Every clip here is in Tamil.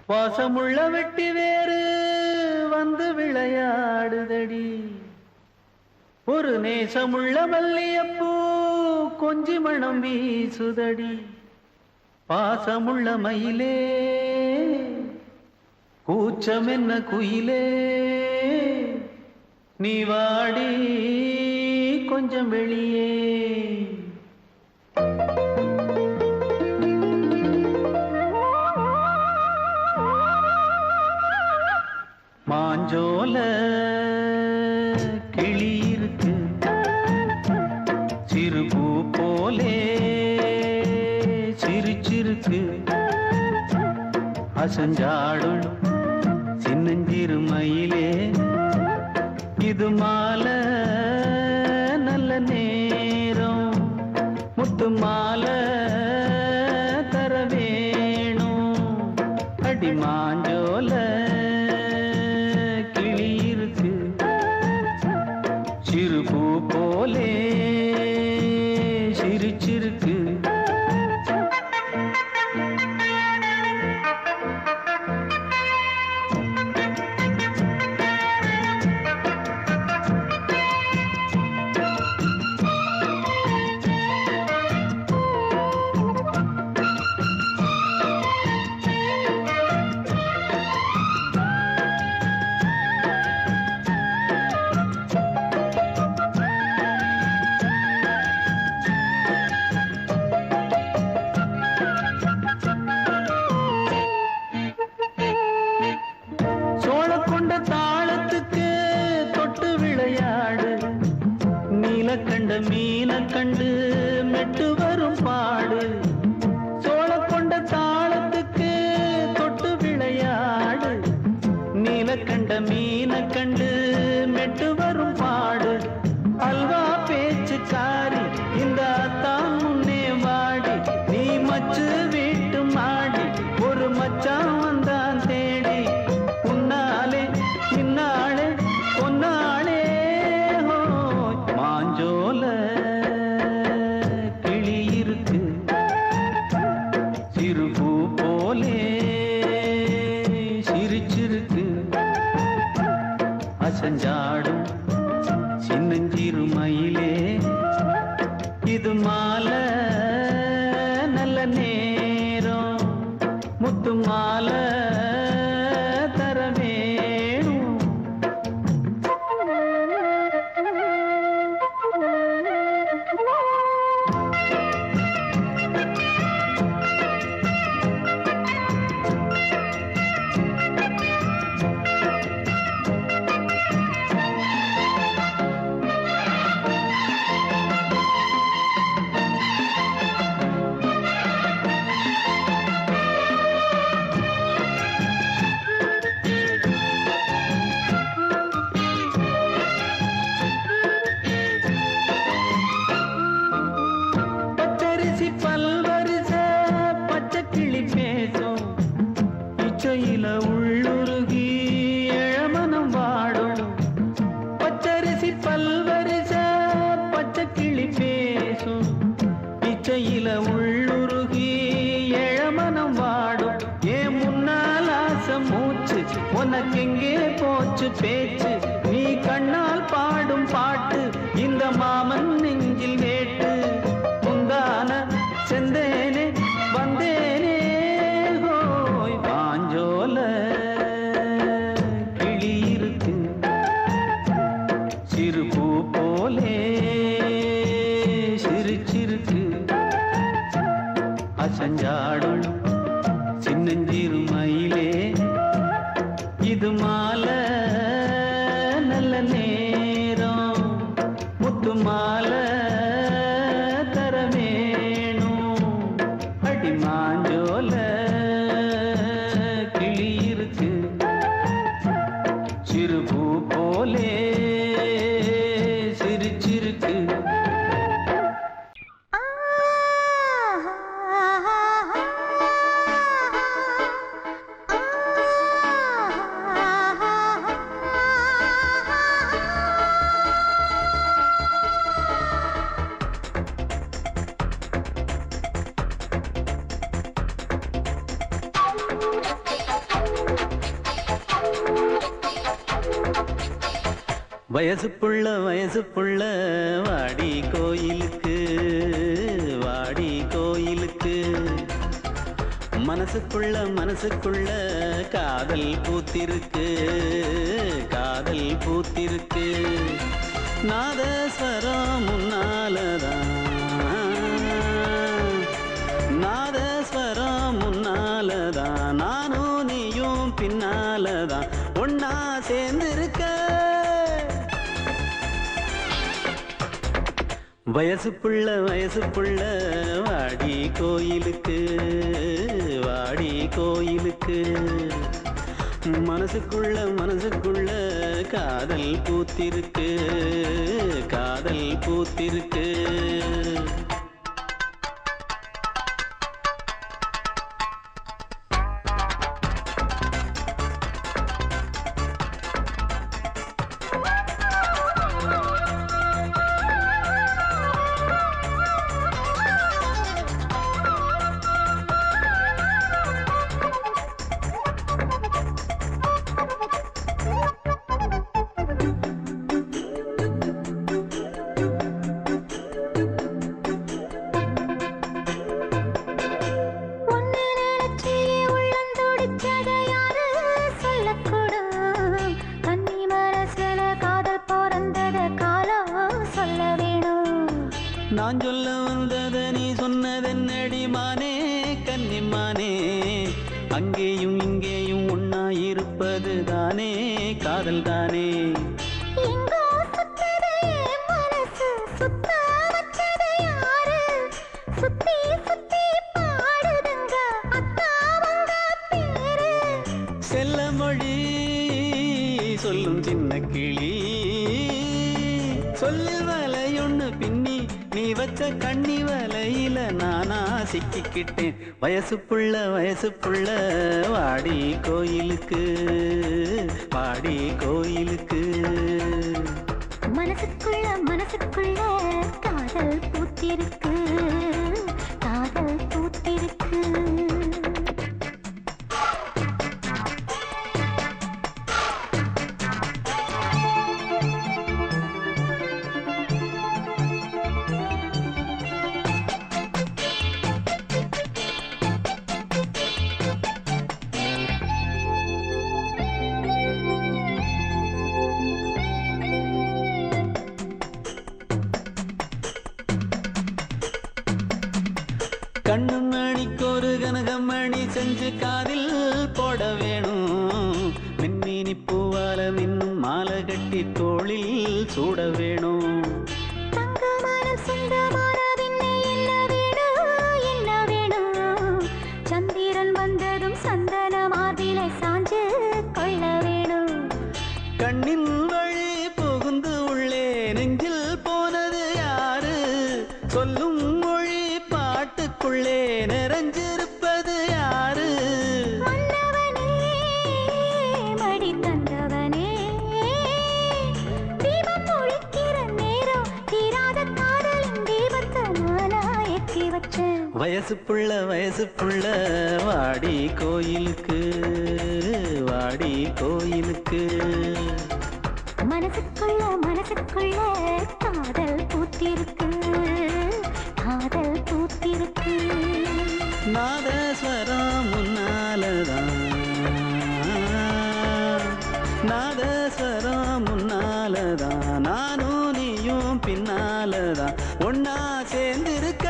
வாசமுள்ள வெட்டி வேறு வந்து விளையாடுதடி, ஒரு நேசமுள்ள மல்லியப்பூ கொஞ்சி மணம் வீசுதடி, பாசமுள்ள மயிலே கூச்சம் என்ன குயிலே, நீ வாடி கொஞ்சம் வெளியே. மாஞ்சோல கிளி இருக்கு சிறுபூ போலே சிரிச்சிருக்கு, அசஞ்சாடும் சின்னஞ்சிறு மயிலே, இது மாலை நல்ல நேரம், முத்து மாலை தர வேணும், அடி மாஞ்சோல கிளி இருக்கு சிறுபூ போலே சிரிச்சிருக்கு. மீனை கண்டு மெட்டு வரும் பாடு சோழ கொண்ட தாளத்துக்கு தொட்டு விளையாடு நீலக்கண்ட மீனை கண்டு மெட்டு வரும் பாடு அல்வா பேச்சுக்காரி இந்த தான் முன்னே வாடி நீ மச்சு வீட்டு மாடி ஒரு மச்சான் வந்தான் தேடி உன்னாலே இன்னாளே பொன்னாளே மாஞ்சோல கிளி இருக்கு சிறுபூ போலே சிரிச்சிருக்கு அசஞ்சாடும் சின்னஞ்சிறு மயிலே இது மாலை நல்ல நேரம் முத்து மாலை தர வேணும் பச்சரிசி பல்வரிச பச்சை கிளி பேசும் இச்சையில உள்ளுருகி இளமனம் வாடும் பச்சரிசி பல்வரிச பச்சை கிளி பேசும் இச்சையில உள்ளுருகி இளமனம் வாடும் ஏன் முன்னால் ஆசை மூச்சு உனக்கெங்கே போச்சு பேச்சு நீ கண்ணால் பாடும் பாட்டு இந்த மாமன் நெஞ்சில் வேட்டு முந்தான செந்தேனே வந்தேனே ஹோய் பாஞ்சோல கிளி இருக்கு சிறுபூ போலே சிரிச்சிருக்கு அசஞ்சாடும் சின்னஞ்சிறு மயிலே இது மாலை நல்ல நேரம் முத்து மாலை தர வேணும் அடி மாஞ்சோல கிளி இருக்கு சிறுபூ போலே சிரிச்சிருக்கு வயசு புள்ள வாடி கோயிலுக்கு மனசுக்குள்ள காதல் பூத்திருக்கு நாதஸ்வரம் முன்னாலதான் நானும் நீயும் பின்னாலதான் ஒன்னா சேர்ந்திருக்க வயசு புள்ள வாடி கோயிலுக்கு மனசுக்குள்ள காதல் பூத்திருக்கு நான் சொல்ல வந்தத நீ சொன்னதென்னடி மானே கன்னிமானே, அங்கேயும் இங்கேயும் ஒன்னாயிருப்பது தானே காதல் தானே. எங்கோ சுத்ததே மனசு சுத்த சொல்லும் சின்ன கிளி சொல்லில் வலையொன்னு பின்னி நீ வச்ச கண்ணி வலையில நானா சிக்கிக்கிட்டேன் வயசு புள்ள வாடி கோயிலுக்கு வாடி கோயிலுக்கு மனசுக்குள்ள காதல் பூத்திருக்கு காதல் பூத்திருக்கு கண்ணு மணிக்கொரு கனகமணி செஞ்சு காதில் போட வேணும் மின்மினி பூவால மின்னும் மாலை கட்டி தோளில் சூட வேணும் சந்திரன் வந்ததும் சந்தன மார்பிலை சாஞ்சு கொள்ள வேணும் கண்ணின் வழி புகுந்து உள்ளே நெஞ்சில் போனது யாரு சொல்லும் மொழி பாட்டுக்குள்ளே நிறைஞ்சிருப்பது யாரு மன்னவனே மடி தந்தவனே தீபம் ஒழிக்கிற நேரம் தீராத காதலின் தீபத்தை நானா ஏற்றி வச்சேன் வயசு புள்ள வாடி கோயிலுக்கு வாடி கோயிலுக்கு மனசுக்குள்ள காதல் பூத்திருக்கு காதல் பூத்திருக்கு நாதஸ்வரம் முன்னாலதான் நானும் நீயும் பின்னாலதான் ஒன்னா சேர்ந்திருக்க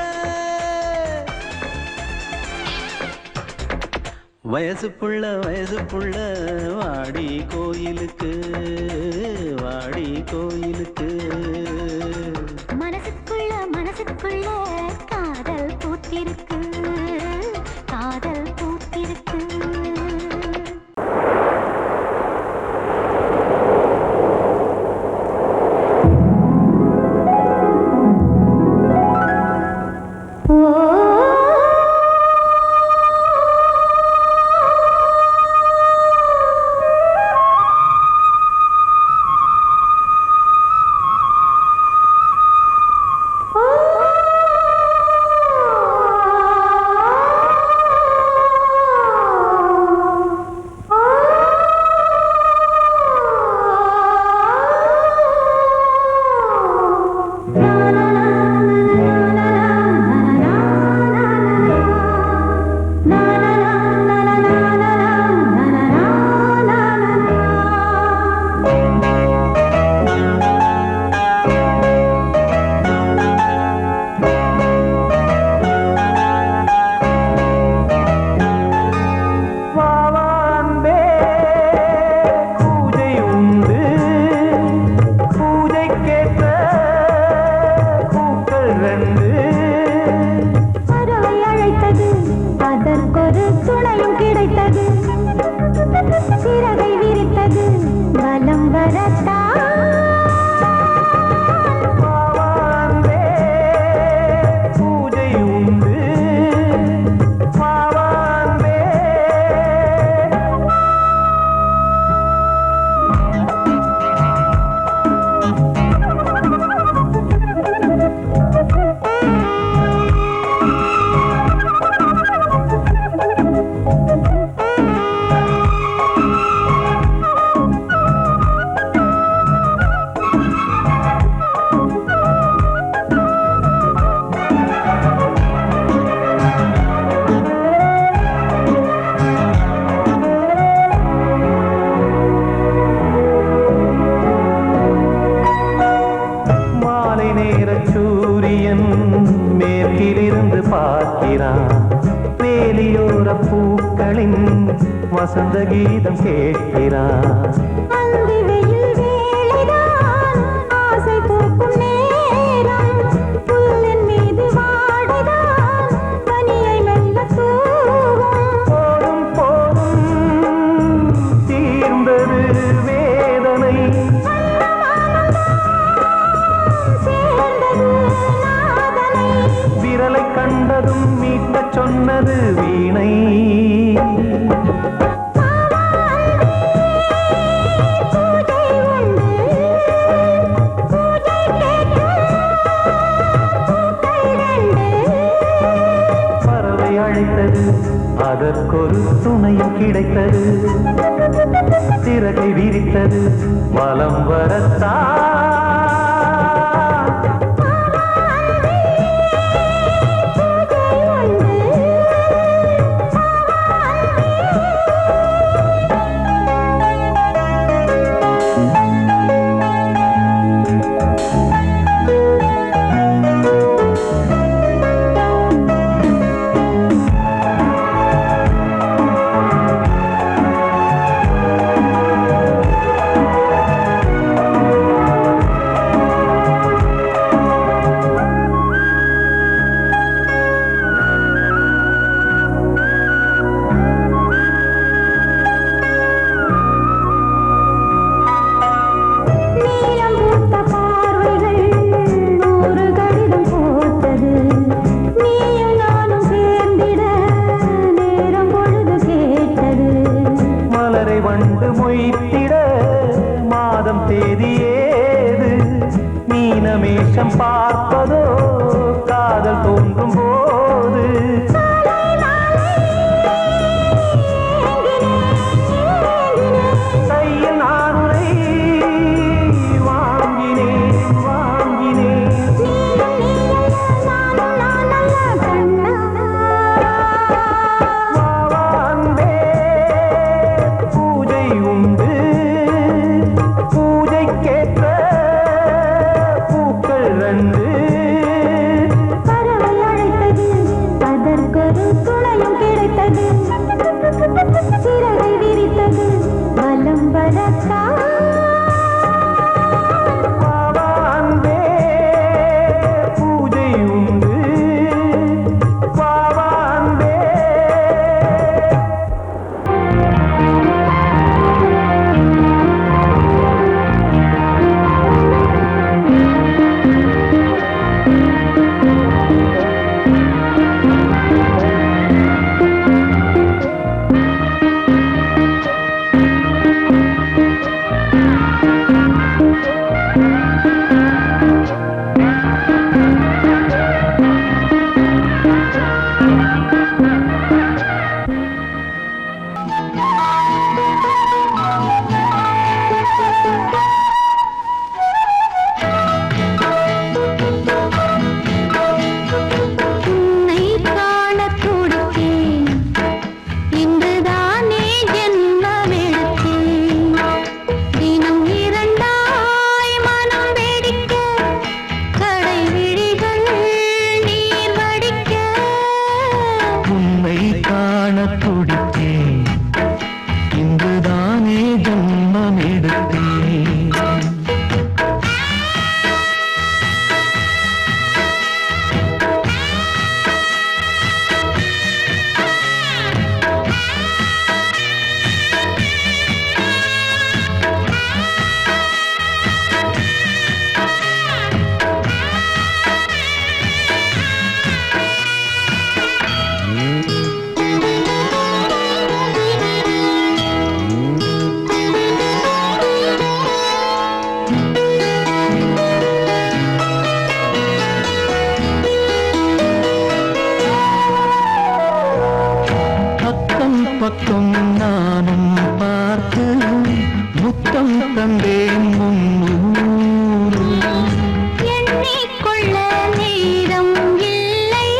வயசு புள்ள வாடி கோயிலுக்கு வாடி கோயிலுக்கு மனசுக்குள்ள காதல் பூத்திருக்கு காதல் பூத்திருக்கு வசந்த கீதம் கேட்கிறான். போதும் போதும் தீர்ந்தது வேதனை துணையும் கிடைத்தது, சிறகை விரித்தது வலம் வரத்தான். வண்டு மொய்த்திட மாதம் தேதி ஏது, மீனமேஷம் பார்ப்பதோ காதல் தோன்றும் போது. கையில் நானுரை வாங்கினேன் வாங்கினேன். சிறகை விரித்தது வலம் வரத்தான். பூஜை உண்டு பாவாந்தே. பக்கம் நானும் பார்த்து முத்தம் தந்தேன் முன்னூறு. எண்ணிக்கொள்ள நேரம் இல்லை,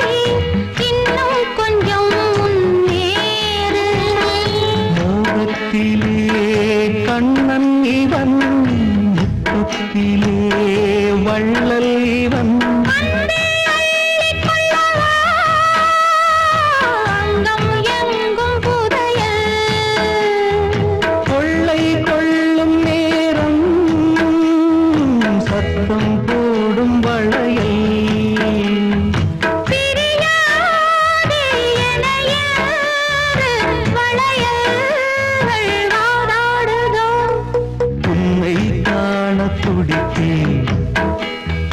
இன்னும் கொஞ்சம் முன்னேறு. மோகத்திலே கண்ணன் இவன், முத்தத்திலே வள்ளல் இவன்.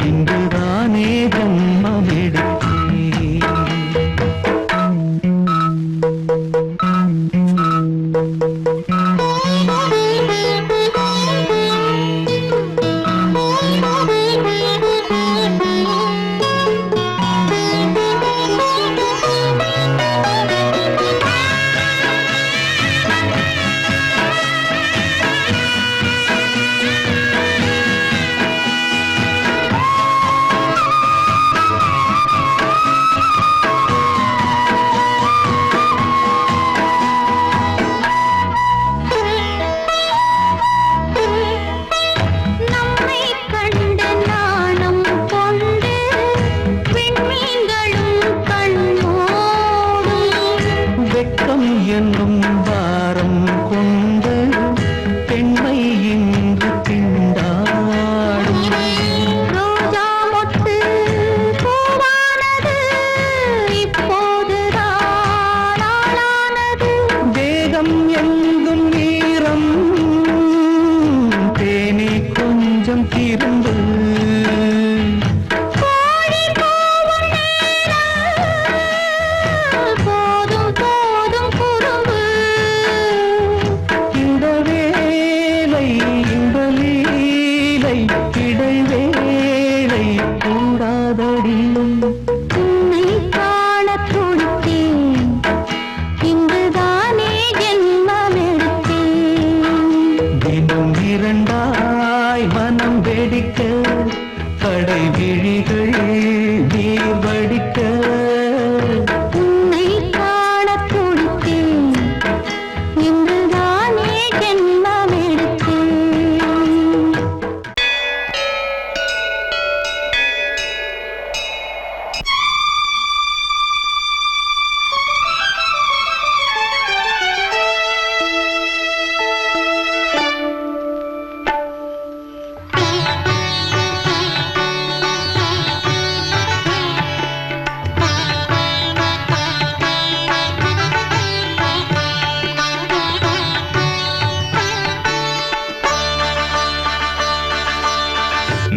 இங்குதானே ஜன்மம் எடுத்தேன். இன்று திண்டாடும். ரோஜா மொட்டு பூவானது இப்போதுதான் ஆளானது. தேகம் எங்கும் ஈரம் தேனி கொஞ்சம் திரும்பு. கோழி கூவும் நேரம் போதும் போதும் குறும்பு. இந்த வேலை இந்த லீலை இடைவேளை கூடாதடியும். உன்னை காணத் துடித்தேன், இங்குதானே ஜென்மம் எடுத்தேன். தினம் இரண்டாய் மனம் வெடிக்க கடை விழிகள் நீர் வடிக்க. உன்னை காணத் துடித்தேன், இங்குதானே ஜென்மம் எடுத்தேன்.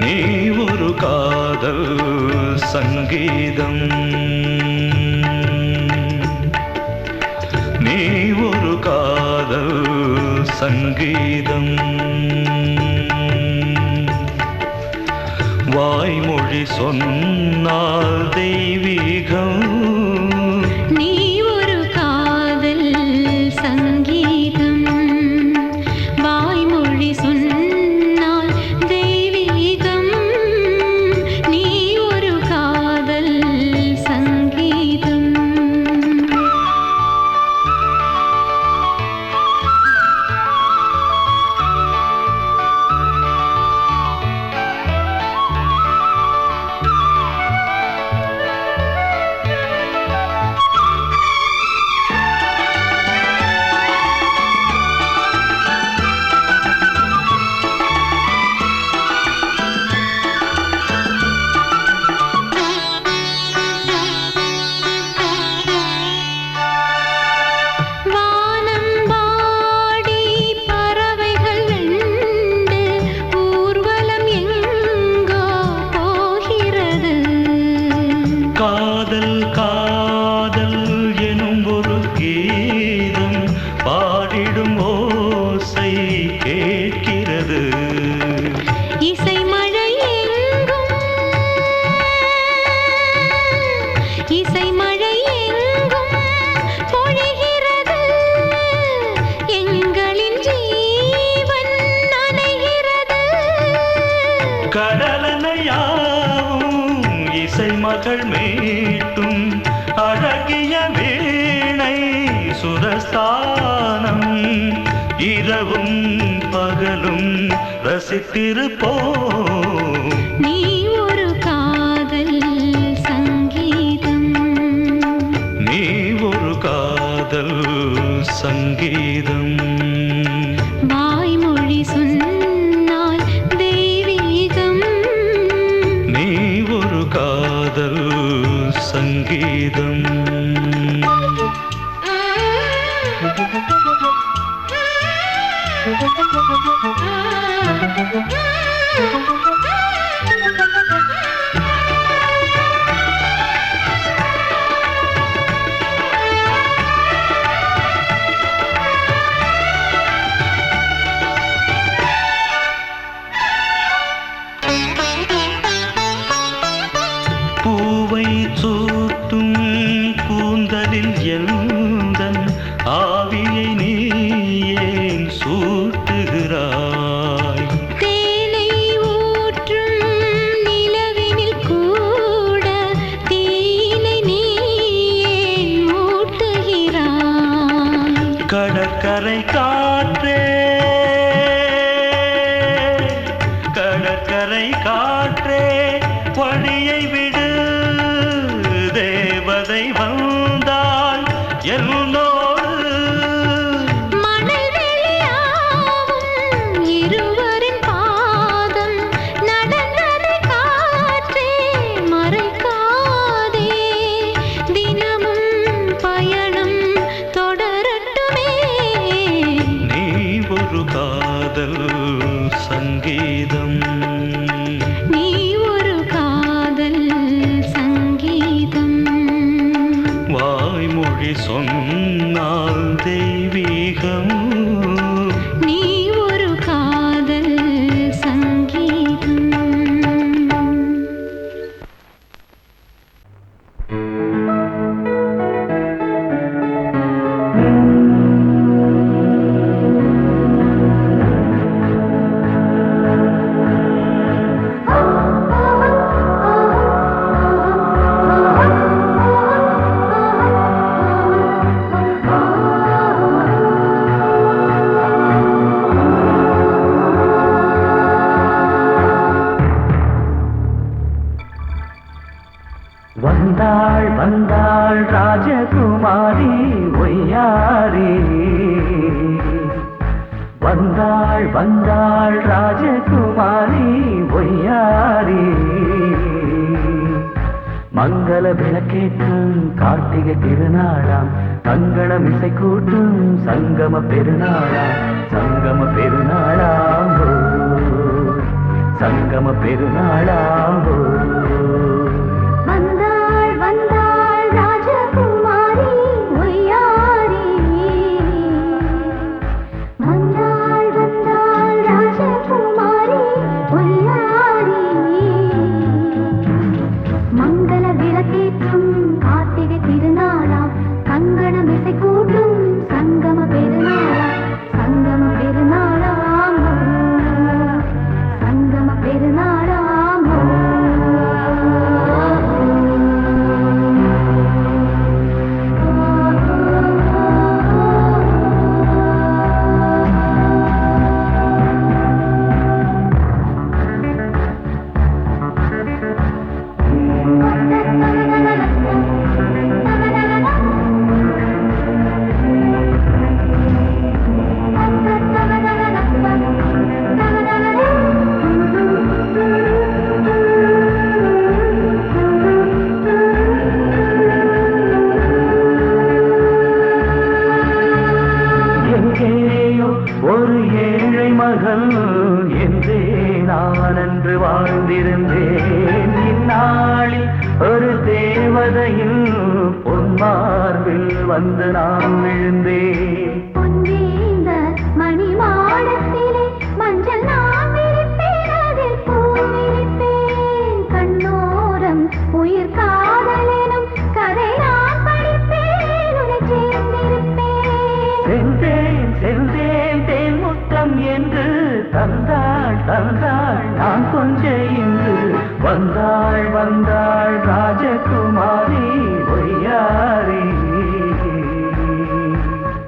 நீ ஒரு காதல் சங்கீதம். நீ ஒரு காதல் சங்கீதம். வாய்மொழி சொன்னால் தெய்வீகம். நீ ஒரு காதல் சங்கீதம், வாய்மொழி சொன்னால் தெய்வீகம். நீ ஒரு காதல் சங்கீதம். வானம்பாடி பறவைகள் வெண்டு ஊர்வலம் எங்கோ போகிறது. காதல் காதல் எனும் ஒரு கீதம் பாடிடும் ஓசை கேட்கிறது. இசை மழை எங்கும், இசை மழை எங்கும் பொழிகிறது. எங்களின் ஜீவன் நனைகிறது. கடலனையாவும் இசை மகள் மீட்டும் அழகிய வீணை சுரஸ்தானம். இரவும் பகலும் ரசித்திருப்போம். நீ ஒரு காதல் சங்கீதம். நீ ஒரு காதல் சங்கீதம். வாய்மொழி சொன்னால் தெய்வீகம். நீ ஒரு காதல் சங்கீதம். பூவை சூட்டும் கூந்தலில் எந்தன் ஆவியை நீ ஏன் சூட்டுகிறாய்? தேனை ஊற்றும் நிலவினில் கூட தீனை நீ ஏன் மூட்டுகிறாய்? கடற்கரை காற்றே கடற்கரை காற்றே வழியை விடு. தேவதை வந்தால் என்னோடு மணல் வெளியாகும் இரு சங்கீதம். நீ ஒரு காதல் சங்கீதம். வாய்மொழி சொன்னால் தெய்வீகம். நீ ஒரு காதல் சங்கீதம். வந்தாள் வந்தாள் ராஜகுமாரி ஒய்யாரி. வந்தாள் வந்தாள் ராஜகுமாரி ஒய்யாரி. மங்கள விளக்கேற்றும் கார்த்திகை திருநாளாம், கங்கணம் இசை கூட்டும் சங்கம பெருநாளாம். சங்கம பெருநாளாம் ஓ, சங்கம பெருநாளாம் ஓ. வந்தாள் வந்தாள் ராஜகுமாரி ஒய்யாரி. வந்தாள் வந்தாள் ராஜகுமாரி ஒய்யாரி. மங்கள விளக்கேற்றும் கார்த்திகை திருநாளாம், கங்கணம் இசை கூட்டும் சங்கம பெருநாளாம். சங்கம பெருநாளாம் ஓ, சங்கம பெருநாளாம் ஓ. எங்கேயோ ஒரு ஏழை மகள் என்றே நான் அன்று வாழ்ந்திருந்தேன். இந்நாளில் ஒரு தேவதையில் பொன்மார்பில் வந்து நான் விழுந்தேன். பொன்னேந்த மணிமாடத்திலே மஞ்சள் நான் விரிப்பேன், அதில் பூ விரிப்பேன். கண்ணோரம் உயிர் காதலெனும் கதை நான் படிப்பேன், உன்னை சேர்ந்திருப்பேன். சென்றேன் சென்றேன் தேன் முத்தம் என்று தந்தாள் தந்தாள் நான் கொஞ்ச இன்று. வந்தாள் வந்தாள் ராஜகுமாரி ஒய்யாரி.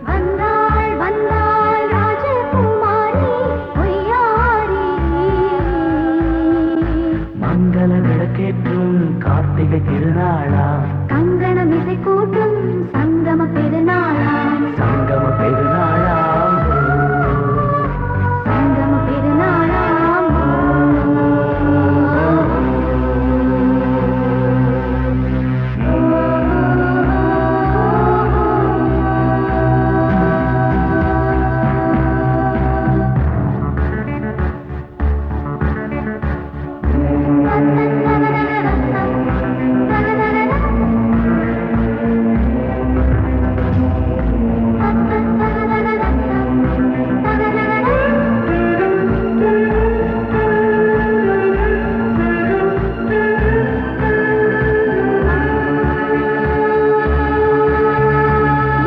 வந்தாள் வந்தாள் ராஜகுமாரி ஒய்யாரி. மங்கள விளக்கேற்றும் கார்த்திகை திருநாளாம், கங்கணம் இசை கூட்டும் சங்கம பெருநாளாம். சங்கம பெருநாளாம் ஓ. சங்கம பெருநாளாம் ஓ.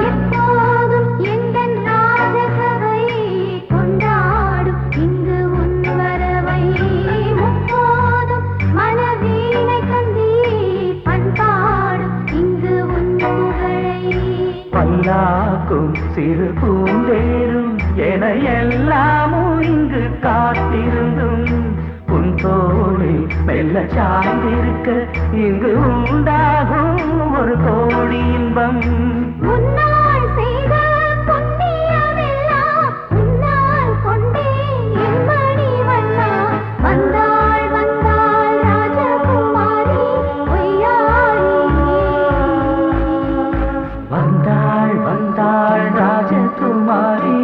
எப்போதும் எந்தன் ராஜசபை கொண்டாடும் இங்கு உன் வரவை. முப்போதும் மனவீணை தந்தி பண்பாடும் இங்கு உன் புகழை. பல்லாக்கும் சிறு பூந்தேரும் என எல்லாமும் இங்கு காத்திருந்தும் உன் தோளில் மெல்ல சார்ந்திருக்க இங்கு உண்டாகும் ஒரு கோடி இன்பம். முன்னால் செய்த புண்ணியமெல்லாம் உன்னால் கொண்டேன் என் மணிவண்ணா. வந்தாள் வந்தாள் ராஜகுமாரி ஒய்யாரி. வந்தாள் வந்தாள் ராஜகுமாரி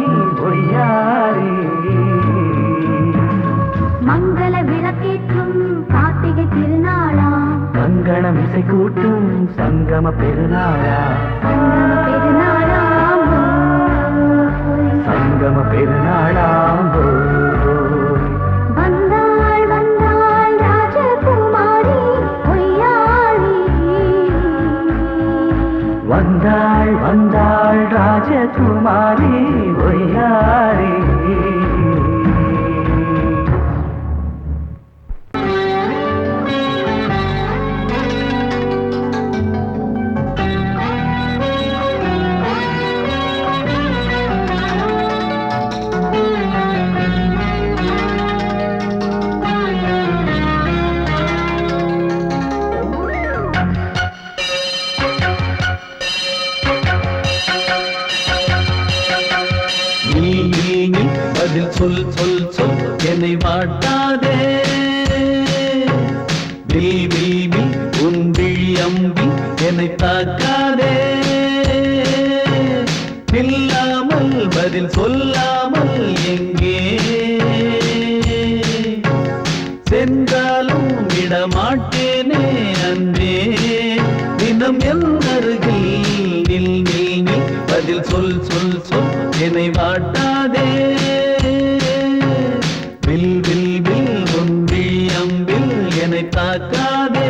ஒய்யாரி. கங்கணம் இசை கூட்டும் சங்கம பெருநாளா சங்கம பெருநாளாம்போ வந்தாள் வந்தாள் ராஜகுமாரி பொய்யாரி வந்தாள் வந்தாள் ராஜகுமாரி ஒய்யாரி பதில் சொல் சொல் சொல் என்னை வாட்டாதே வில் வில் வில் உன் விழி அம்பி என்னை தாக்காதே இல்லாமல் பதில் சொல்லாமல் எங்கே சென்றாலும் விடமாட்டேனே அன்பே தினம் என் அருகில் நில் நில் நில் பதில் சொல் சொல் சொல் என்னை வாட்டாதே வில் வில் வில் உன் விழி அம்பில் என்னை தாக்காதே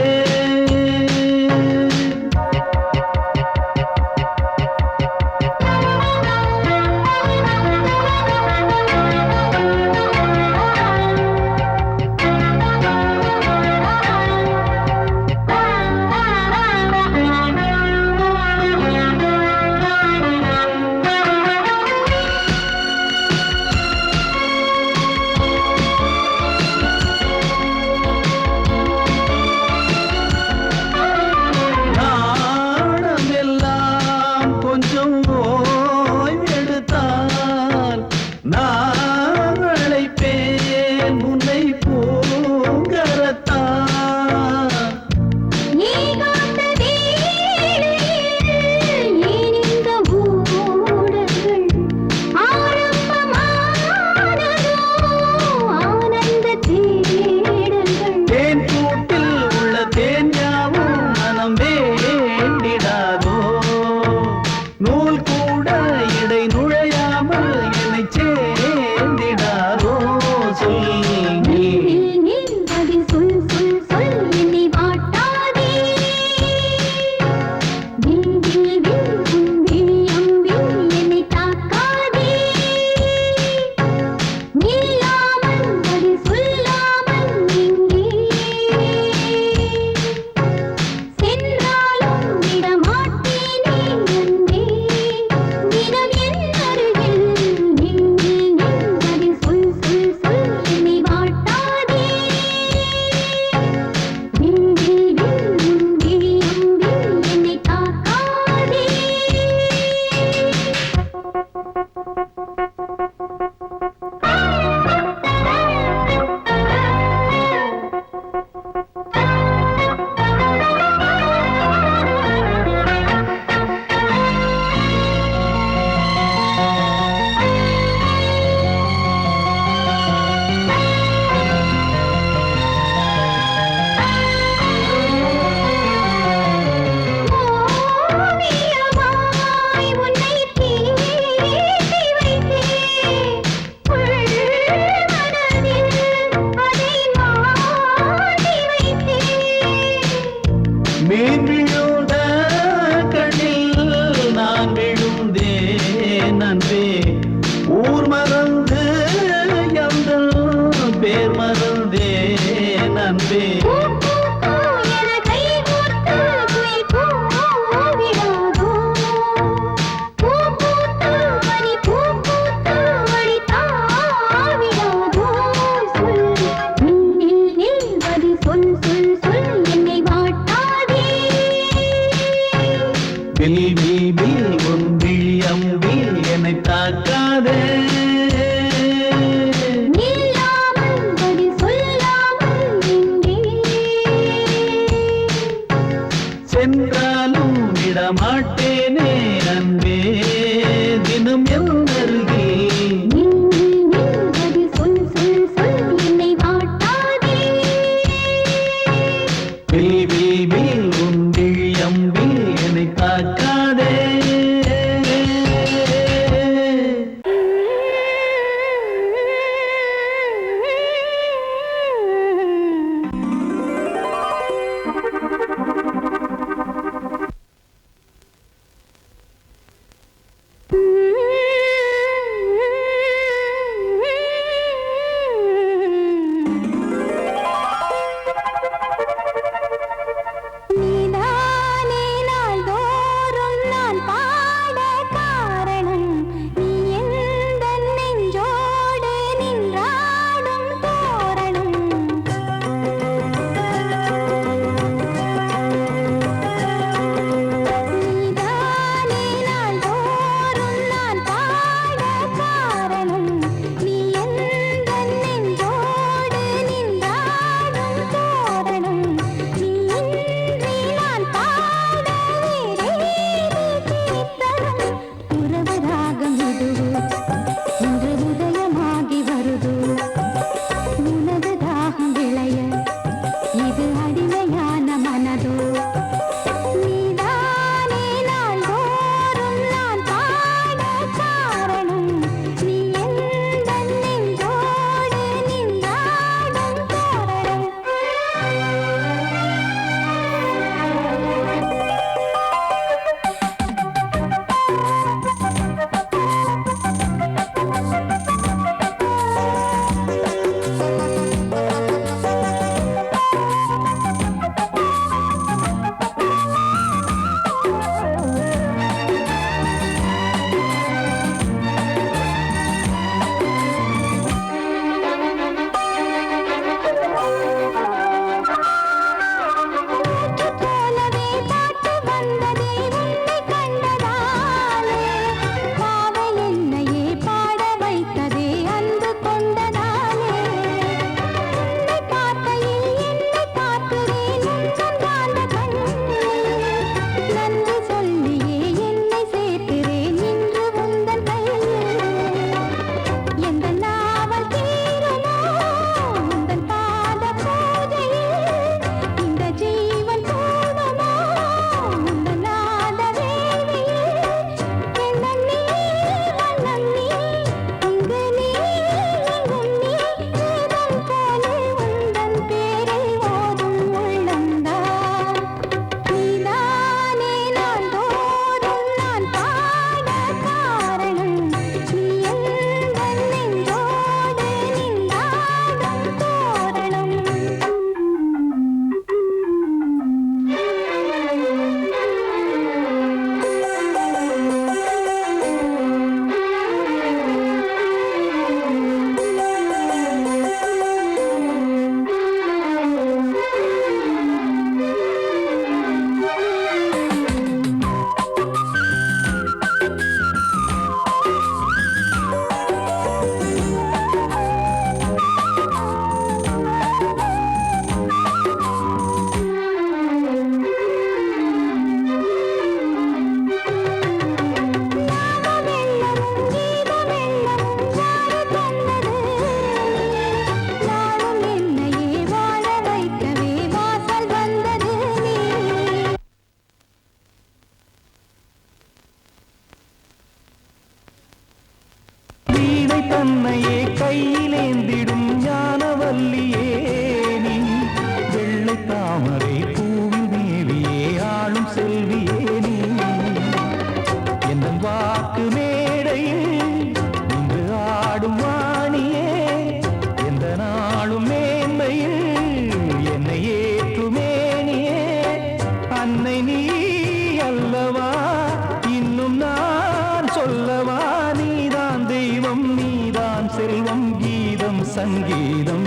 கீதம்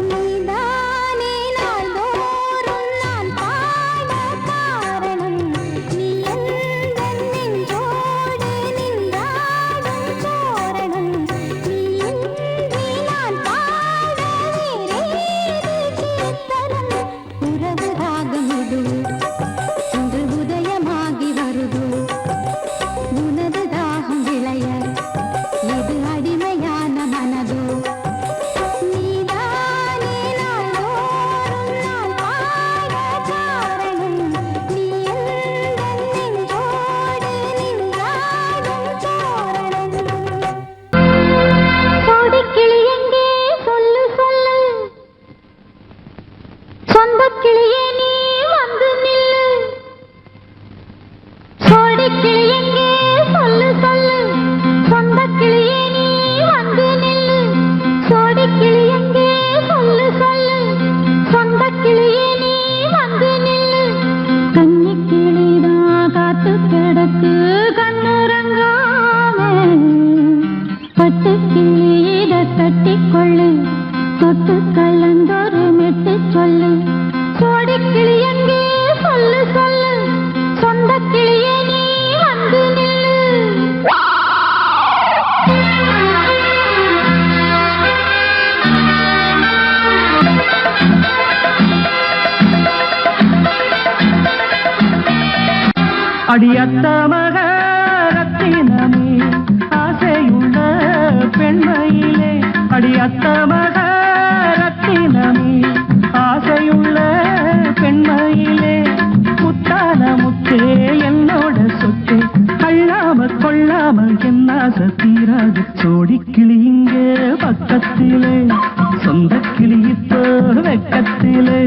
நீதானே நாள்தோறும் நான் பாட காரணம் நீ எந்தன் நெஞ்சோடு நின்றாடும் சோரணம் நீ இன்றி நான் பாட வேறேது கீர்த்தனம் உறவு ராகமிது இன்று உதயமாகி வருது உனது தாகம் விளைய இது அடிமையான மனதோ நீதானே நாள்தோறும் நான் பாட காரணம் நீ எந்தன் நெஞ்சோடு நின்றாடும் சோரணம் கோடிக்கிளி எங்கே சொல்லு சொல்லு சொந்தக் கிளியே நீ வந்து நில்லு கோடிக்கிளி எங்கே சொல்லு சொல்லு சொந்தக் கிளியே நீ வந்து நில்லு கோடிக்கிளி எங்கே சொல்லு சொல்லு சொந்தக் கிளியே நீ வந்து நில்லு கன்னிக் கிளிதான் காத்து கிடக்கு கண்ணுறங்காம பட்டுக் கிளி இத கட்டிக்கொள்ளு தொட்டு கலந்தொரு மெட்டு சொல்லு கோடிக்கிளி எங்கே சொல்லு சொல்லு சொந்தக் கிளியே நீ வந்து நில்லு அடியத்த மக ரத்தினமே ஆசையுள்ள பெண்மையிலே அடியத்த மக ரத்தினமே ஆசையுள்ள பெண்மையிலே முத்தான முத்தே என்னோட சொத்து அள்ளாம கொள்ளாம என்ன தீராது சோடிக்கிளி இங்கே பக்கத்திலே சொந்த கிளி இப்போ வெக்கத்திலே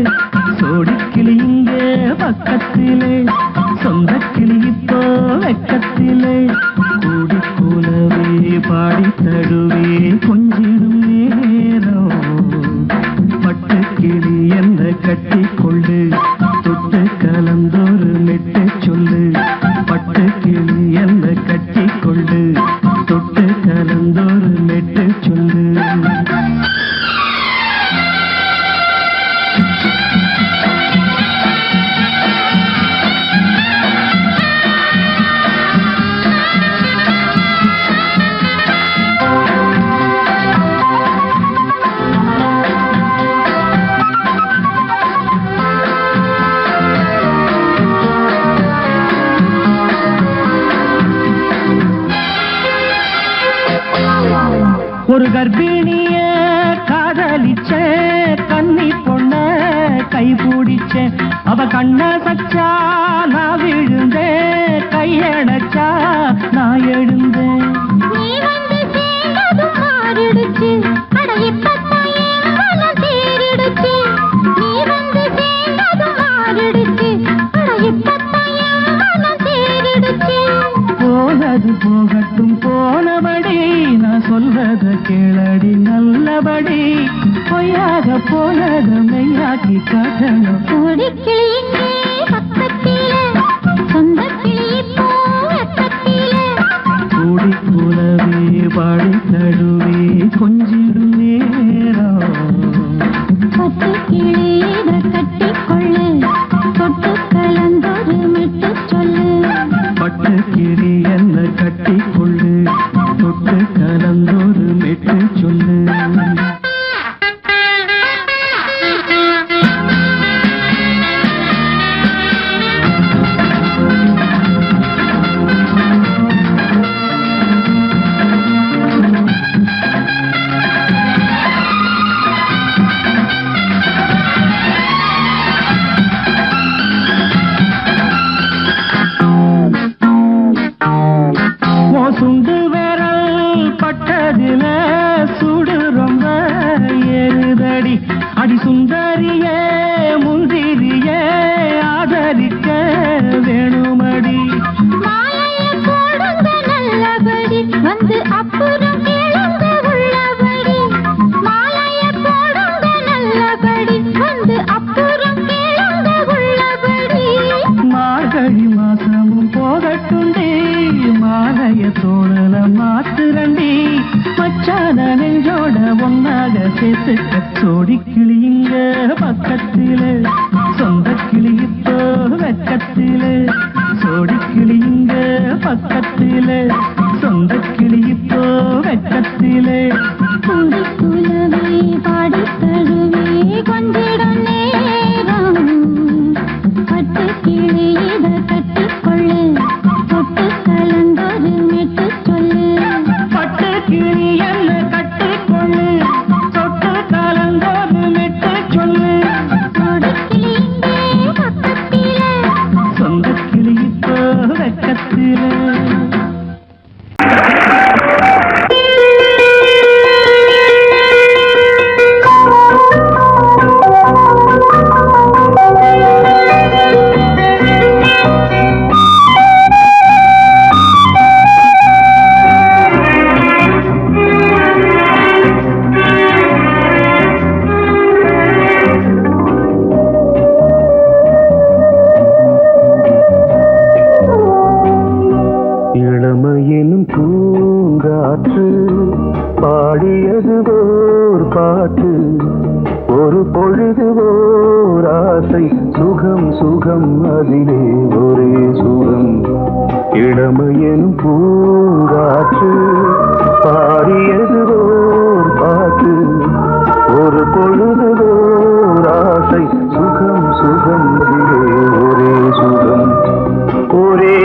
சோடிக்கிளி இங்கே பக்கத்திலே சொந்த கிளி இப்போ வெக்கத்திலே கூடி கூலவே பாடி தடுவே கொஞ்சிடும் நேரம் பட்டு கிளி என்ன கட்டி கொள்ளு தொட்டு கலந்தொரு மெட்டு சொல்லு பட்டு கிளி என்ன கட்டி கொள்ளு தொட்டு கலந்தொரு மெட்டு சொல்லு ஒரு கர்ப்பிணிய காதலிச்ச கன்னி பொண்ண கை பிடிச்ச அவ கண்ண சச்சா நான் விழுந்தேன் கையடைச்சா நான் எழுந்தேன் நீ வந்து சேர்ந்ததும் மாறிடுச்சு அட இப்பத்தான் என் மனம் தேறிடுச்சு நீ வந்து சேர்ந்ததும் மாறிடுச்சு அட இப்பத்தான் என் மனம் தேறிடுச்சு போனது போகட்டும் போனபடி நான் சொல்றத கேளடி நல்லபடி பொய்யாக போனத மெய்யாக்கி காட்டணும் கோடிக்கிளி இங்கே பக்கத்திலே சொந்தக் கிளி இப்போ வெக்கத்திலே கூடி கூலவே பாடி தடுவே கொஞ்சிடும் நேரம் பட்டுக் கிளி இத கட்டிக்கொள்ளு தொட்டு கலந்தொரு மெட்டு சொல்லு பட்டு கிளி என்ன கட்டி கொள்ளு தொட்டு கலந்தொரு மெட்டு சொல்லு சுண்டு விரல் பட்டதில சுடு ரொம்ப ஏறுதடி அடி சுந்தரியே முந்திரியே ஆதரிக்க வேணுமடி மாலைய போடுங்க நல்லபடி வந்து அப்புறம் கேளுங்க உள்ளபடி மாலைய போடுங்க நல்லபடி வந்து அப்புறம் கேளுங்க உள்ளபடி மார்கழி மாசமும் போகட்டுண்டி மாலைய தோழல மாத்துரண்டி மச்சான நெஞ்சோட ஒன்னாக சேர்த்துக்க சோடி கிளிங்க பக்கத்திலே சொந்த கிளி இப்போ வெக்கத்திலே சோடி கிளிங்க பக்கத்திலே சொந்த கிளி இப்போ வெக்கத்திலே குலவே பாடி தழுவே கொஞ்சிடம் நேரம் பட்டு கிளி இத கட்டிக்கொள்ளு தொட்டு கலந்தொரு மெட்டு சொல்லு பட்டு கிளி என்ன கட்டிக்கொள்ளு தொட்டு கலந்தொரு மெட்டு சொல்லு சொடுக்கிளிங்கே பக்கத்திலே சொந்த கிளி இப்போ வெக்கத்திலே இளமையெனும் பூங்காற்று பாடியது ஓர் பாட்டு ஒரு பொழுது ஓர் ஆசை சுகம் சுகம் அதிலே ஒரே சுகம் இளமையெனும் பூங்காற்று பாடியது ஓர் பாட்டு ஒரு பொழுது ஓர் ஆசை சுகம் சுகம் அதிலே ஒரே சுகம் ஒரே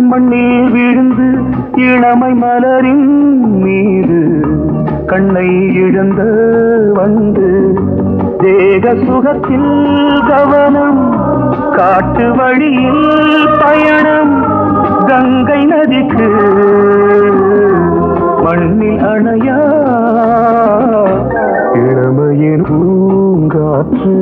மண்ணில் விழுந்து இளமை மலரின் மீது கண்ணை இழந்த வந்து தேக சுகத்தில் கவனம் காட்டு வழியில் பயணம் கங்கை நதிக்கு மண்ணில் அணையா இளமையின் பூங்காற்று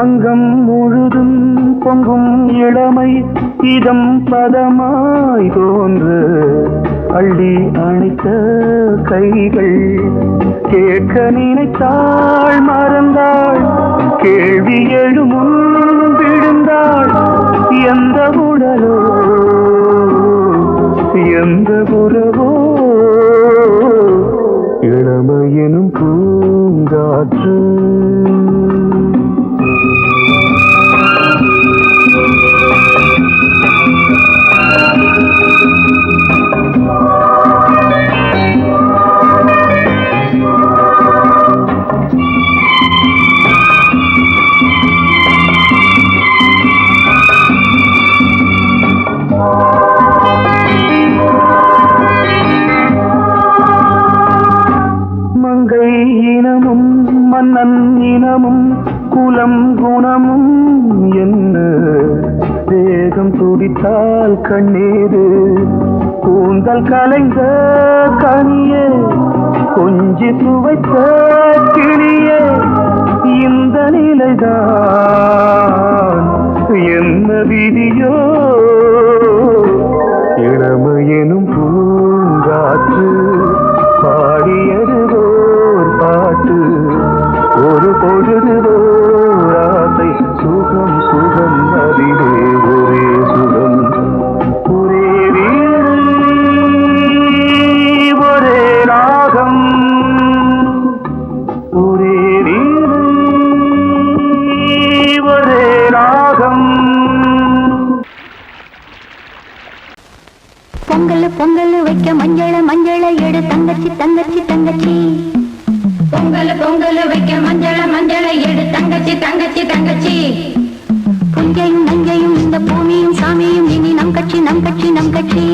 அங்கம் முழுதும் பொங்கும் இளமை இதம் பதமாய் தோன்று அள்ளி அணைத்த கைகள் கேட்க நினைத்தாள் மறந்தாள் கேள்வி எழுமுன் விழுந்தாள் எந்த உடலோ எந்த உறவோ இளமையெனும் பூங்காற்று மங்கை இனமும் மன்னன் இனமும் குலம் குணமும் என்ன தேகம் துடித்தால் கண்ணீரு கூந்தல் கலைந்த கனியே கொஞ்சி சுவைத்த கிளியே இந்த நிலைதான் என்ன விதியோ இளமையெனும் பூங்காற்று பாடியது ஓர் பாட்டு ஒரு பொழுது ஓர் ஆசை சுகம் சுகம் அதிலே ஒரே சுகம் ஒரே வீடு ஒரே ராகம் ஒரே வீடு ஒரே ராகம் பொங்கல் பொங்கல் வைக்க மஞ்சள மஞ்சள எடு தங்கச்சி தங்கச்சி தங்கச்சி. பொங்கல் பொங்கல் வைக்க மஞ்சள மஞ்சள எடு தங்கச்சி தங்கச்சி தங்கச்சி. புஞ்சையும் நஞ்சையும் இந்த பூமியும் சாமியும் இனி நம் கட்சி நம் கட்சி நம் கட்சி.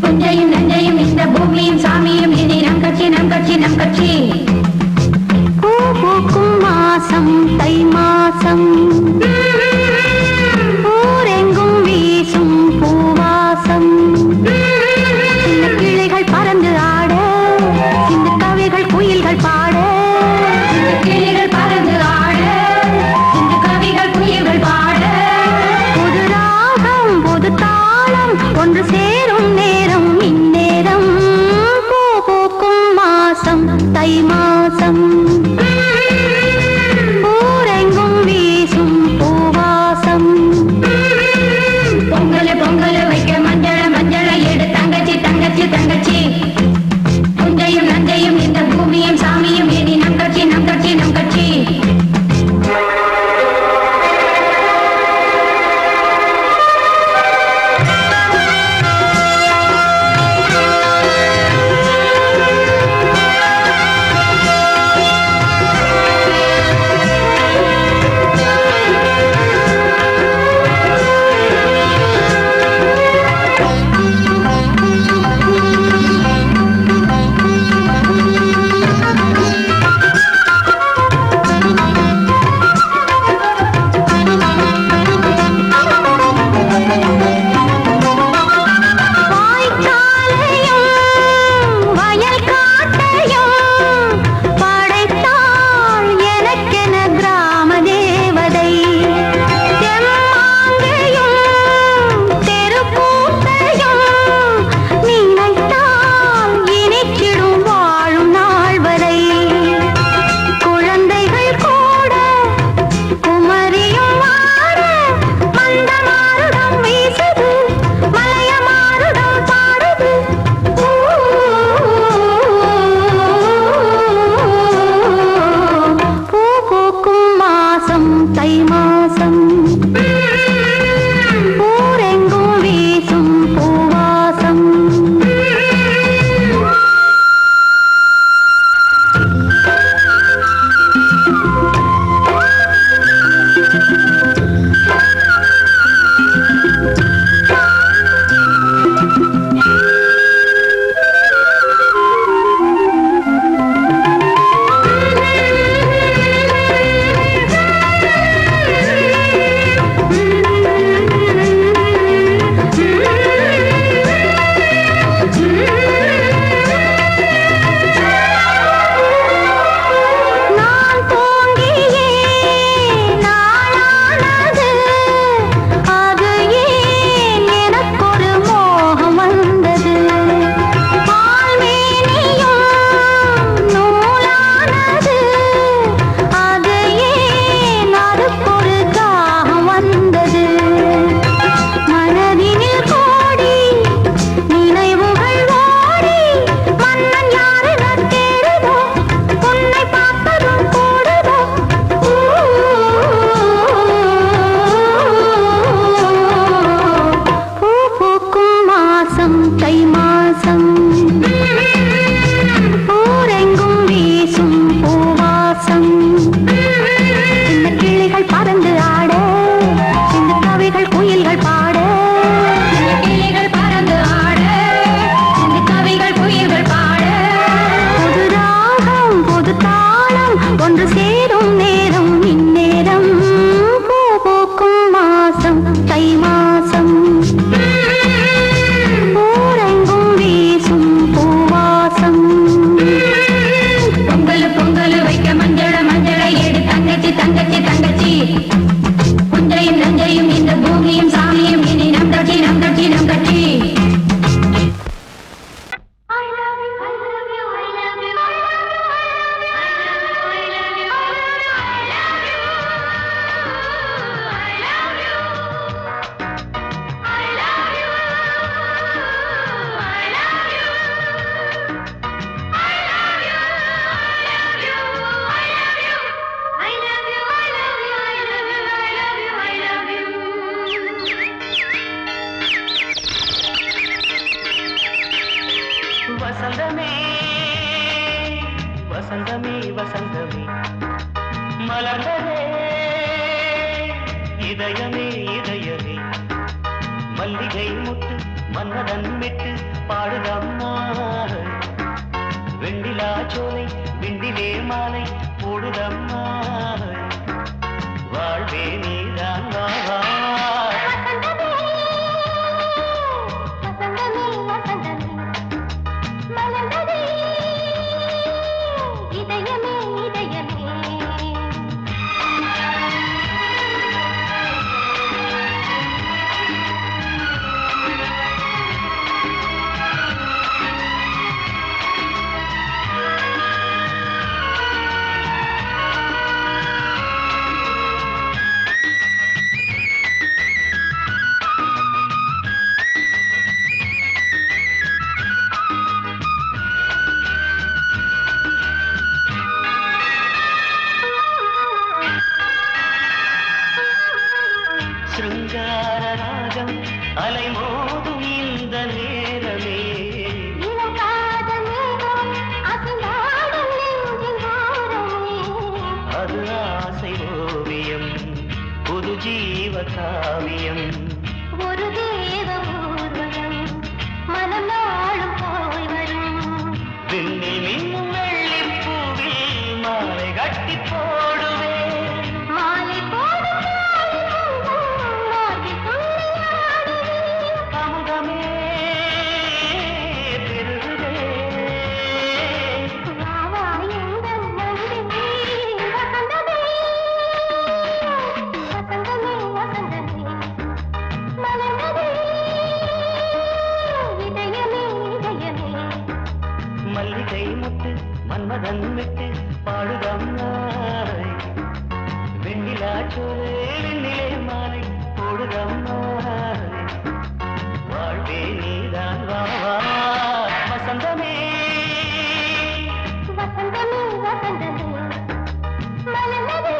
புஞ்சையும் நஞ்சையும் இந்த பூமியும் சாமியும் இனி நம் கட்சி நம் கட்சி நம் கட்சி. பூ பூக்கும் மாசம் தை மாசம், ஊரெங்கும் வீசும் பூவாசம். சின்ன கிளைகள் பறந்து ஆட, சின்ன கவிகள் குயில்கள் பாட. சின்ன கிளைகள் பறந்து ஆட, சின்ன கவிகள் குயில்கள் பாட. புது ராகம் புது தாளம் ஒன்று சேரும் நேரம் இந்நேரம். பூ பூக்கும் மாசம் தை மாசம், ஊரெங்கும் வீசும் பூவாசம். பொங்கல் பொங்கல் வைக்க மஞ்சள மஞ்சள எடு தங்கச்சி தங்கச்சி தங்கச்சி. புஞ்சையும் நஞ்சையும் இந்த பூமியும் சாமியும் இனி நம் கட்சி நம் கட்சி நம் கட்சி. மல்லிகை முட்டு மன்னதன் விட்டு பாடுதம்மா வெண்ணிலா சோலை விண்டிலே மாலை போடுதம்மா வாழ்வே நீதான் வா அலைமோதும் இந்த நேரமே அது ஆசை ஓவியம் புது ஜீவ காவியம் ஒரு தேவ ஊர்வலம் மனம் நாளும் போய் வரும் விண்ணில் மின்னும் வெள்ளிப் பூவில் மாலை கட்டி போடுவேன் மாலை போடும் மல்லிகை முட்டு மன்மதன் விட்டு பாடுதம்மா வெண்ணிலா சோலை வெண்ணிலே மாலை போடுதம்மா வாழ்வே நீதான் வா வசந்தமே வசந்தமே வசந்தமே மலர்ந்ததே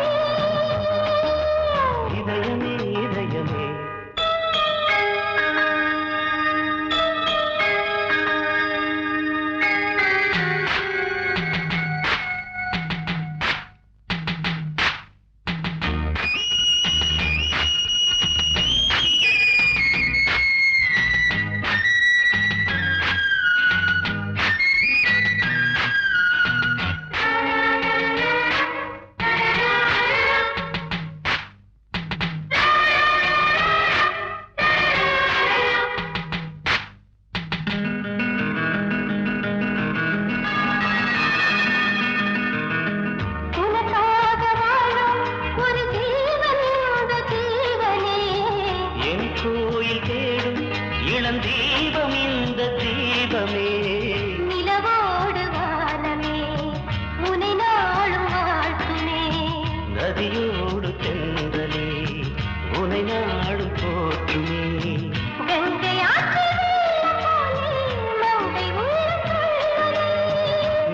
இதயமே இதயமே இளம் தீபம் இந்த தீபமே நிலவோடு வானமே உனை நாளும் வாழ்த்துமே நதியோடு தென்றலே உனை நாடும் போற்றுமே கங்கை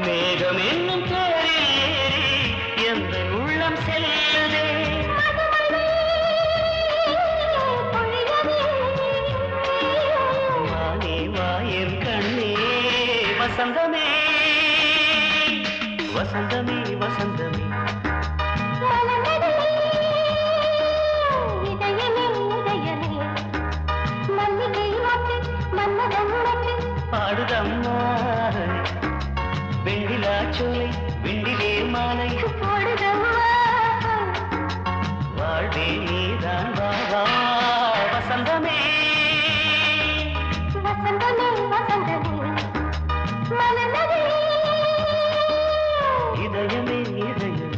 மேகம் என்னும் பேரில் ஏறி எந்த உள்ளம் செல்லுதே வாயன் கண்ணே வசந்தமே வசந்தமே வசந்தமே இதயமே இதயமே மல்லிகை வாட்டு மன்மதன் வாட்டு பாடுதம்மா வெண்ணிலா சோலை வெண்டிலே மாலை போடுதம்மா வாழ்வே நீதான் வா வசந்தமே வசந்தமே வசந்தமே மலர்ந்ததே இதயமே இதயமே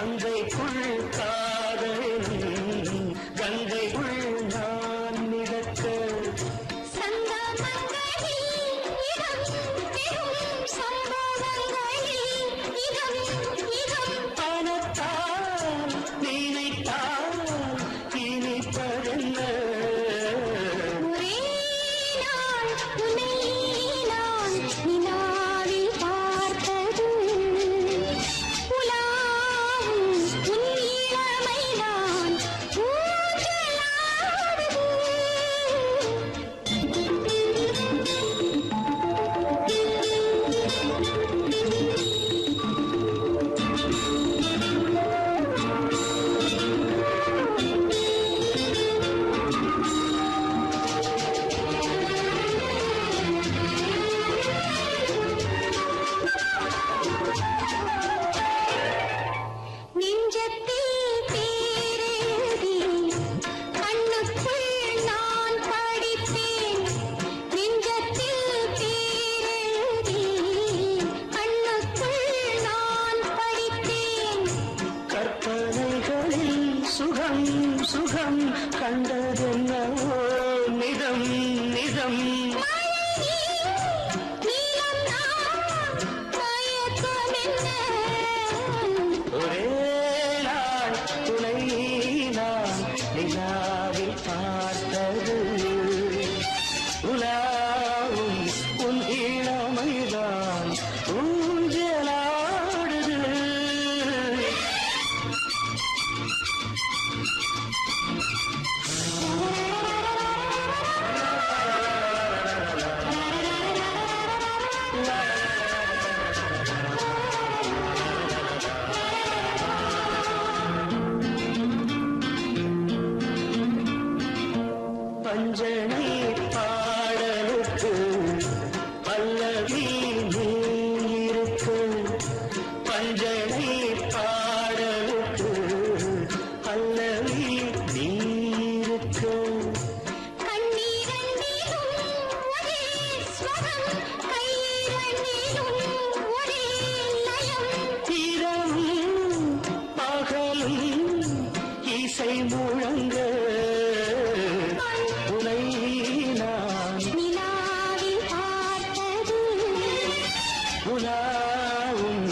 கங்கைக்குள் காதலின் கங்கைக்குள் நான் மிதக்க பணத்தால் நினைத்தால் இனிப்பதென்ன சுகம் சுகம் கண்டதென்னவோ நிதம் நிதம் ஒரே நாள் துணை நான் நிலாவில் பார்த்தது உலாவும் உன் இளமைதான் ஊஞ்சலாடுது பஞ்சனை பாடலுக்கு பல்லவி நீ இருக்கு பஞ்சனை பாடலுக்கு பல்லவி நீ இருக்கு இரவும் பகலும் இசை முழங்க உனை நான் உலாவும்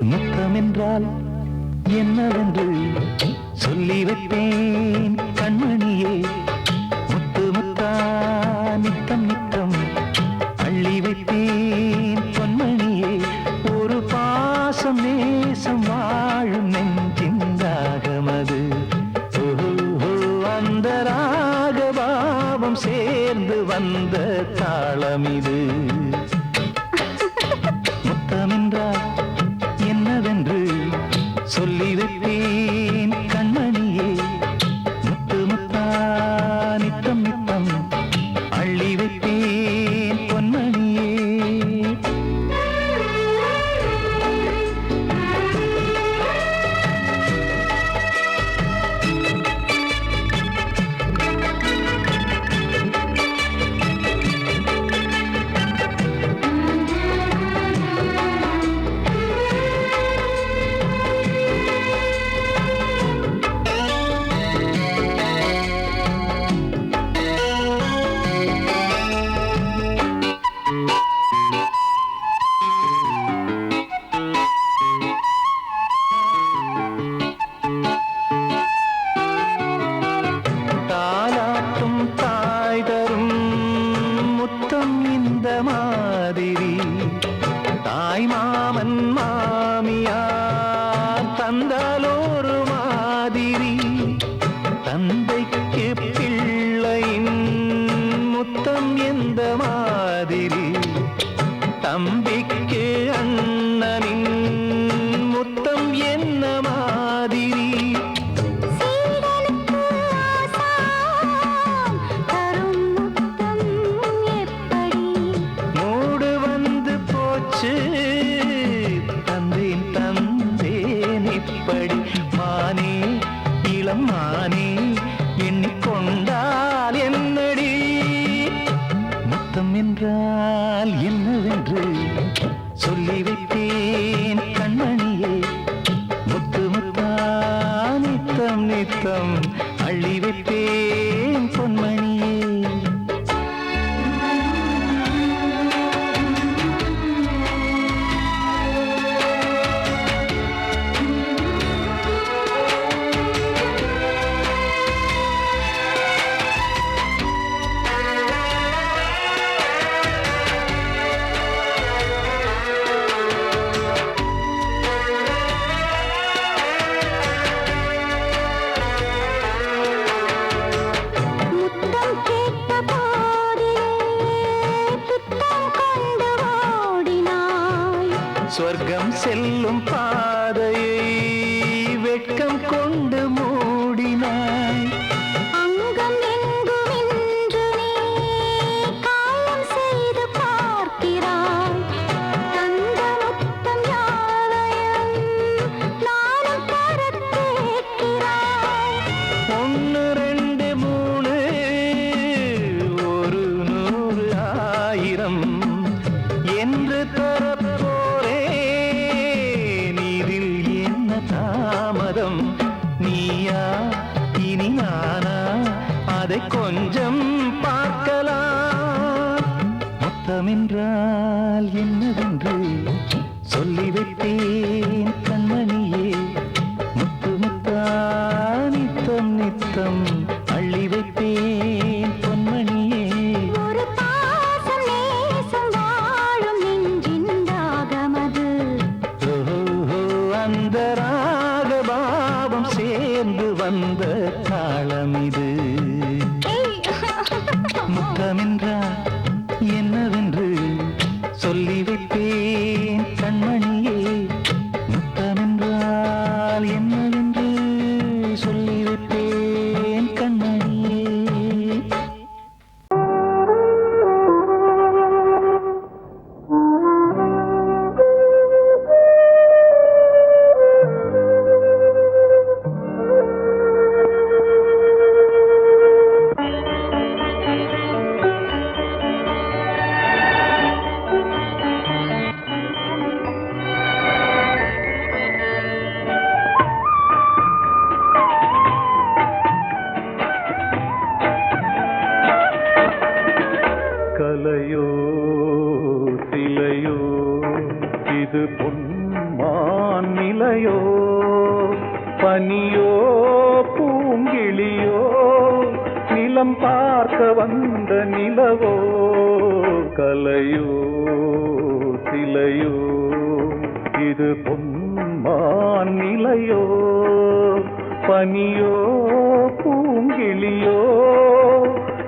முத்தமென்றால் என்னவென்று சொல்லி வைப்பேன் கண்மணியே முத்து முத்தா நித்தம் நித்தம் அள்ளி வைப்பேன் பொன்மணியே ஒரு பாசம் நேசம் வாழும் நெஞ்சிந்தாகமது அந்த ராகபாவம் சேர்ந்து வந்த தாளமிது முத்தமென்றால் என்னவென்று சொல்லி வைப்பேன் கண்மணியே முத்து முத்தா நித்தம் நித்தம் அள்ளி வைப்பேன் பொன்மணியே என்ன மாதிரி சீடனுக்கு ஆசான் தரும் முத்தம் எப்படி மூடு வந்து போச்சு தந்தேன் தந்தேன் இப்படி மானே இளம் மானே எண்ணிக்கொண்டால் என்னடி முத்தம் என்றால் என்னவென்று சொல்லி வைத்தேன் கண்மணியே முத்து முத்தா நித்தம் நித்தம் அள்ளி வைத்தேன் பொன்மணியே முத்தம் கேட்ட போதிலே துத்தம் கொண்டு ஓடினாய் சொர்க்கம் செல்லும் பாதையை வெட்கம் கொண்டு மூடினாய் அங்கம் எங்கும் இன்று நீ காயம் செய்து பார்க்கிறாய் தந்த முத்தம் யாவையும் நானும் தரக் கேட்கிறாய் ஒன்று ரெண்டு மூணு ஒரு நூறு ஆயிரம் என்று தரப்போரேன் இதில் என்ன தாமதம் நீயா இனி நானா அதை கொஞ்சம் பார்க்கலாம் முத்தமென்றால் என்னவென்று சொல்லி வைத்தேன் கண்மணியே முத்து முத்தா நித்தம் நித்தம் அள்ளி வைத்தேன் பொன்மணியே ஒரு பாசம் நேசம் வாழும் நெஞ்சின் தாகமது ஓஹோ அந்த ராகபாவம் சேர்ந்து வந்த தாளம் இது முத்தமென்றால் என்னவென்று சொல்லி வைத்தேன் கண்மணியே முத்தமென்றால் என்னவென்று சொல்லி வைத்தேன் கண்மணியே கலையோ சிலையோ இது பொன்மான் நிலையோ பனியோ பூங்கிளியோ நிலம் பார்க்க வந்த நிலவோ கலையோ சிலையோ இது பொன்மான் நிலையோ பனியோ பூங்கிளியோ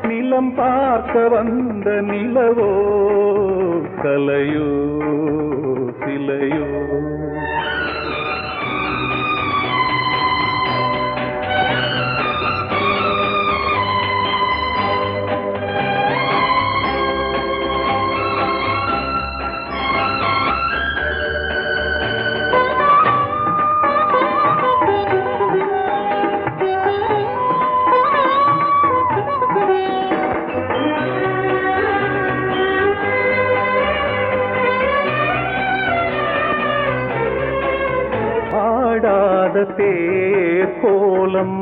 நிலம் பார்க்க வந்த நிலவோ கலையோ சிலையோ ஆடாத தேர் கோலம்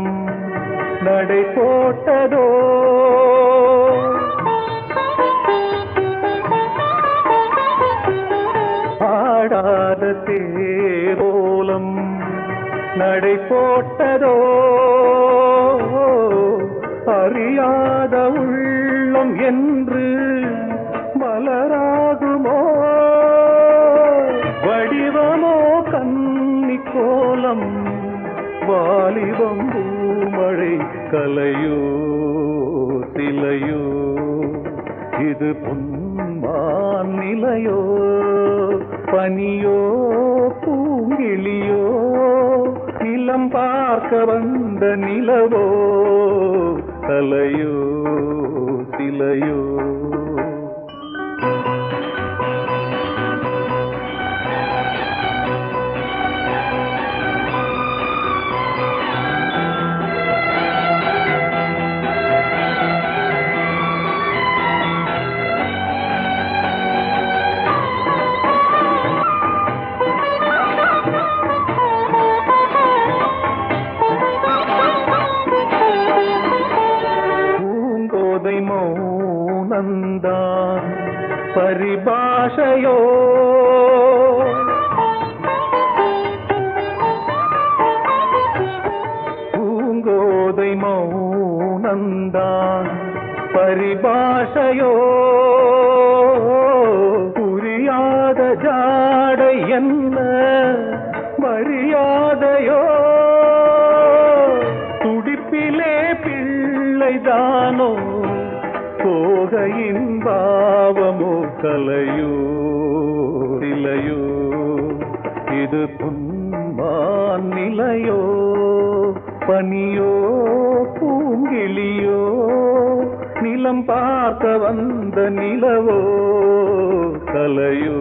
நடை போட்டதோ ஆடாத தேர் கோலம் நடை போட்டதோ அறியாத உள்ளம் என்று மலராகுமோ வடிவமோ கன்னி கோலம் வாலிபம் பூமழை கலையோ சிலையோ இது பொன்மான் நிலையோ பனியோ பூங்கிளியோ நிலம் பார்க்க வந்த நிலவோ கலையோ சிலையோ மௌனந்தான் பரிபாஷையோ பூங்கோதை மௌனந்தான் பரிபாஷையோ புரியாத ஜாடை என்ன மரியாதையோ துடிப்பிலே பிள்ளைதானோ போகையின் பாவமோ கலையோ சிலையோ இது பொன்மான் நிலையோ பனியோ பூங்கிளியோ நிலம் பார்க்க வந்த நிலவோ கலையோ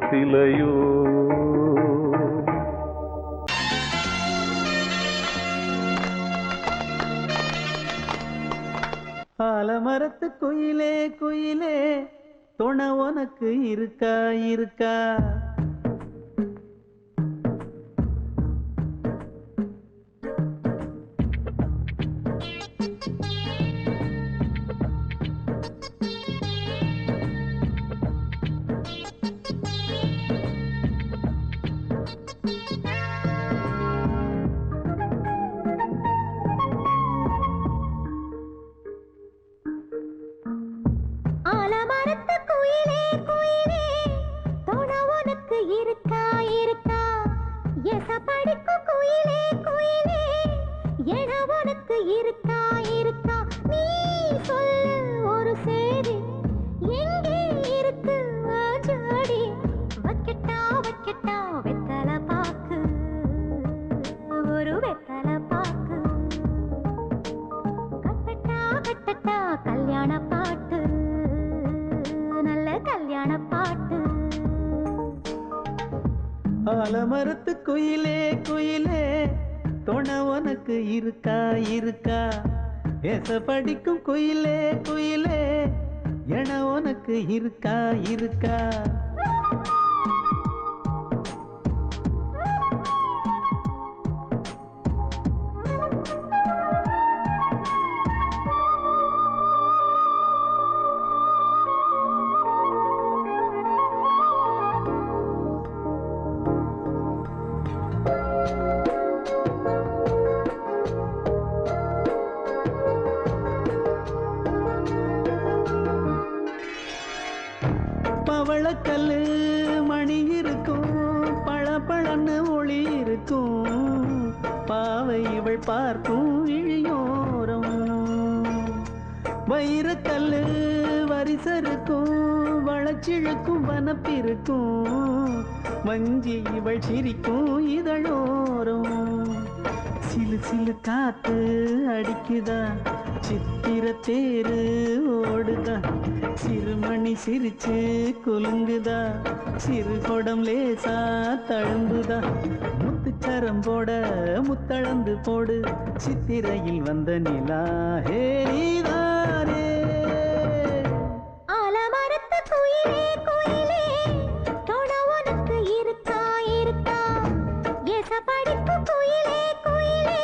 சிலையோ ஆலமரத்து குயிலே குயிலே துணை உனக்கு இருக்கா இருக்கா ஆலமரத்து குயிலே குயிலே துணை உனக்கு இருக்கா இருக்கா எசப்படிக்கும் குயிலே குயிலே என உனக்கு இருக்கா இருக்கா நீ சொல்லு ஒரு சேதி எங்கே இருக்கு ஜோடி வைக்கட்டா வைக்கட்டா வெத்தலை பாக்கு ஒரு வெத்தலை பாக்கு கட்டட்டா கட்டட்டா கல்யாண பாட்டு நல்ல கல்யாண பாட்டு ஆலமரத்து குயிலே குயிலே துணை உனக்கு இருக்கா இருக்கா ஏச படிக்கும் குயிலே குயிலே என உனக்கு இருக்கா இருக்கா பவளக்கல்லு மணி இருக்கும் பளபளன்னு ஒளி இருக்கும் பாவை இவள் பார்க்கும் இழியோரம் வைரக்கல்லு வரிசருக்கும் வளச்சிழுக்கும் வனப்பிருக்கும் வஞ்சி இவள் சிரிக்கும் இதழோரம் சிலு சிலு காத்து அடிக்குதா சித்திர தேரு ஓடுதா சிறுமணி சிரிச்சு குலுங்குதா சிறு கொடம் லேசா தழும்புதா முத்துச்சரம் போட முத்தளந்து போடு சித்திரையில் வந்த நிலா ஹே நீதானே ஆலமரத்து குயிலே குயிலே துணை உனக்கு இருக்கா இருக்கா எசப்படிக்கும் குயிலே குயிலே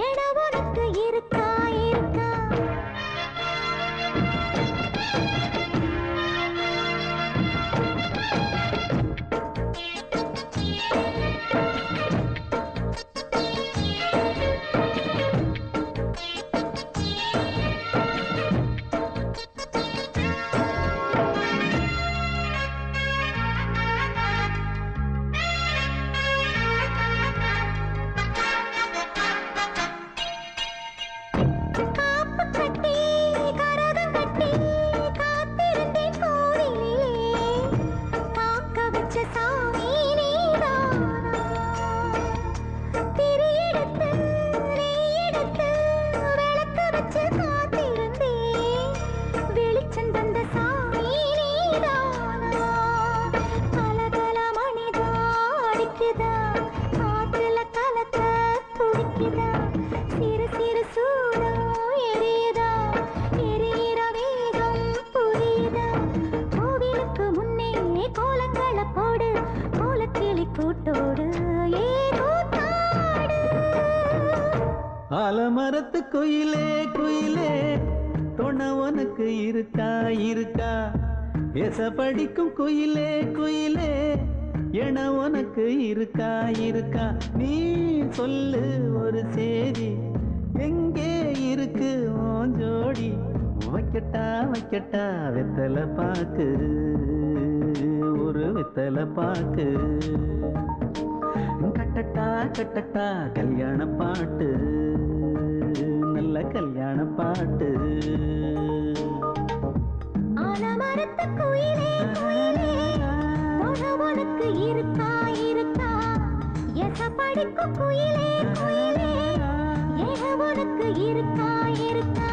என உனக்கு இருக்கா இருக்கா ஆலமரத்து குயிலே குயிலே துணை உனக்கு இருக்கா இருக்கா எச படிக்கும் குயிலே குயிலே என உனக்கு இருக்கா இருக்கா நீ சொல்லு ஒரு சேதி எங்கே இருக்கு உன் ஜோடி வைக்கட்டா வைக்கட்டா வெத்தலை பாக்கு ஒரு வெத்தலை பாக்கு கட்டட்டா கட்டட்டா கல்யாண பாட்டு நல்ல கல்யாண பாட்டு ஆலமரத்து குயிலே குயிலே துணை உனக்கு இருக்கா இருக்கா எச படிக்கும் குயிலே குயிலே ஏக உனக்கு இருக்கா இருக்கா